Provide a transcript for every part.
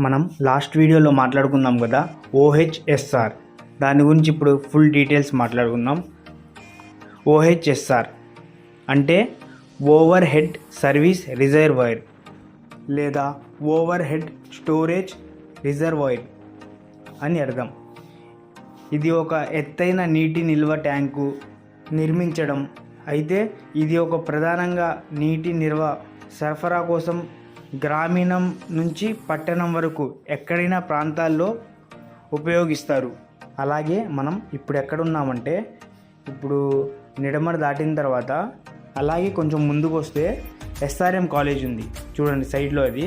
మనం లాస్ట్ వీడియోలో మాట్లాడుకుందాం కదా ఓహెచ్ఎస్ఆర్. దాని గురించి ఇప్పుడు ఫుల్ డీటెయిల్స్ మాట్లాడుకుందాం. ఓహెచ్ఎస్ఆర్ అంటే ఓవర్ హెడ్ సర్వీస్ రిజర్వాయర్ లేదా ఓవర్ హెడ్ స్టోరేజ్ రిజర్వాయర్ అని అర్థం. ఇది ఒక ఎత్తైన నీటి నిల్వ ట్యాంకు నిర్మించడం అయితే ఇది ఒక ప్రధానంగా నీటి నిల్వ సరఫరా కోసం గ్రామీణం నుంచి పట్టణం వరకు ఎక్కడైనా ప్రాంతాల్లో ఉపయోగిస్తారు. అలాగే మనం ఇప్పుడు ఎక్కడున్నామంటే ఇప్పుడు నిడమర దాటిన తర్వాత అలాగే కొంచెం ముందుకు వస్తే ఎస్ఆర్ఎం కాలేజ్ ఉంది చూడండి, సైడ్లో అది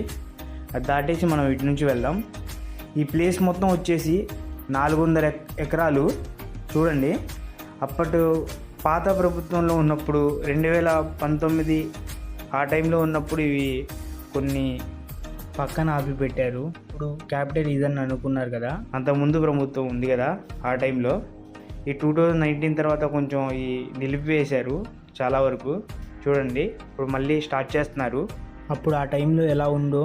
దాటేసి మనం ఇటు నుంచి వెళ్దాం. ఈ ప్లేస్ మొత్తం వచ్చేసి 400 ఎకరాలు. చూడండి, అప్పటి పాత ప్రభుత్వంలో ఉన్నప్పుడు 2019 ఆ టైంలో ఉన్నప్పుడు ఇవి కొన్ని పక్కన ఆపి పెట్టారు. ఇప్పుడు క్యాపిటల్ ఇదని అనుకున్నారు కదా, అంతకుముందు ప్రభుత్వం ఉంది కదా ఆ టైంలో. ఈ 2019 తర్వాత కొంచెం ఈ నిలిపివేశారు చాలా వరకు. చూడండి ఇప్పుడు మళ్ళీ స్టార్ట్ చేస్తున్నారు. అప్పుడు ఆ టైంలో ఎలా ఉందో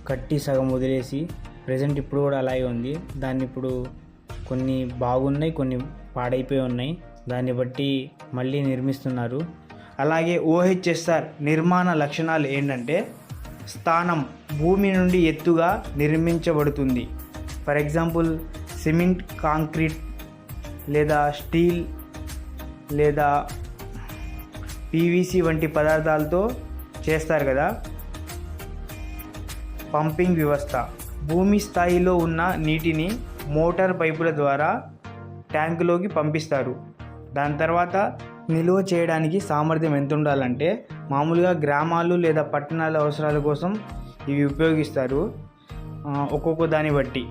కట్టి సగం వదిలేసి ప్రజెంట్ ఇప్పుడు కూడా అలాగే ఉంది. దాన్ని ఇప్పుడు కొన్ని బాగున్నాయి, కొన్ని పాడైపోయి ఉన్నాయి. దాన్ని బట్టి మళ్ళీ నిర్మిస్తున్నారు. అలాగే ఓహెచ్ఎస్ఆర్ నిర్మాణ లక్షణాలు ఏంటంటే స్థానం భూమి నుండి ఎత్తుగా నిర్మించబడుతుంది. ఫర్ ఎగ్జాంపుల్ సిమెంట్, కాంక్రీట్ లేదా స్టీల్ లేదా పీవీసీ వంటి పదార్థాలతో చేస్తారు కదా. పంపింగ్ వ్యవస్థ భూమి స్థాయిలో ఉన్న నీటిని మోటార్ పైపుల ద్వారా ట్యాంకులోకి పంపిస్తారు. దాని తర్వాత నిల్వ చేయడానికి సామర్థ్యం ఎంత ఉండాలంటే మామూలుగా గ్రామాలు లేదా పట్టణాల అవసరాల కోసం ఇవి ఉపయోగిస్తారు. ఒక్కొక్క దాన్ని బట్టి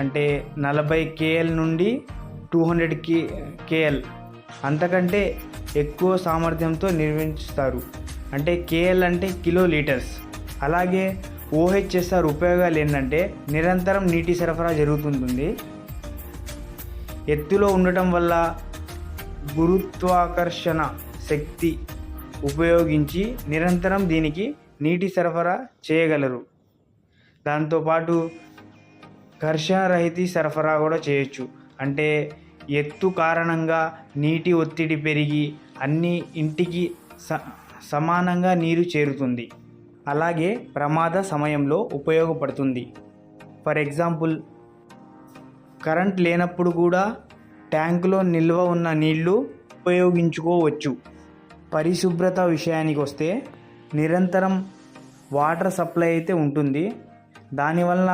అంటే 40 KL నుండి 200 KL అంతకంటే ఎక్కువ సామర్థ్యంతో నిర్మిస్తారు. అంటే KL అంటే కిలో లీటర్స్. అలాగే ఓహెచ్ఎస్ఆర్ ఉపయోగాలు ఏంటంటే నిరంతరం నీటి సరఫరా జరుగుతుంటుంది. ఎత్తులో ఉండటం వల్ల గురుత్వాకర్షణ శక్తి ఉపయోగించి నిరంతరం దీనికి నీటి సరఫరా చేయగలరు. దాంతోపాటు ఘర్షణరహిత సరఫరా కూడా చేయొచ్చు. అంటే ఎత్తు కారణంగా నీటి ఒత్తిడి పెరిగి అన్ని ఇంటికి సమానంగా నీరు చేరుతుంది. అలాగే ప్రమాద సమయంలో ఉపయోగపడుతుంది. ఫర్ ఎగ్జాంపుల్ కరెంట్ లేనప్పుడు కూడా ట్యాంకులో నిల్వ ఉన్న నీళ్లు ఉపయోగించుకోవచ్చు. పరిశుభ్రత విషయానికి వస్తే నిరంతరం వాటర్ సప్లై అయితే ఉంటుంది. దానివల్ల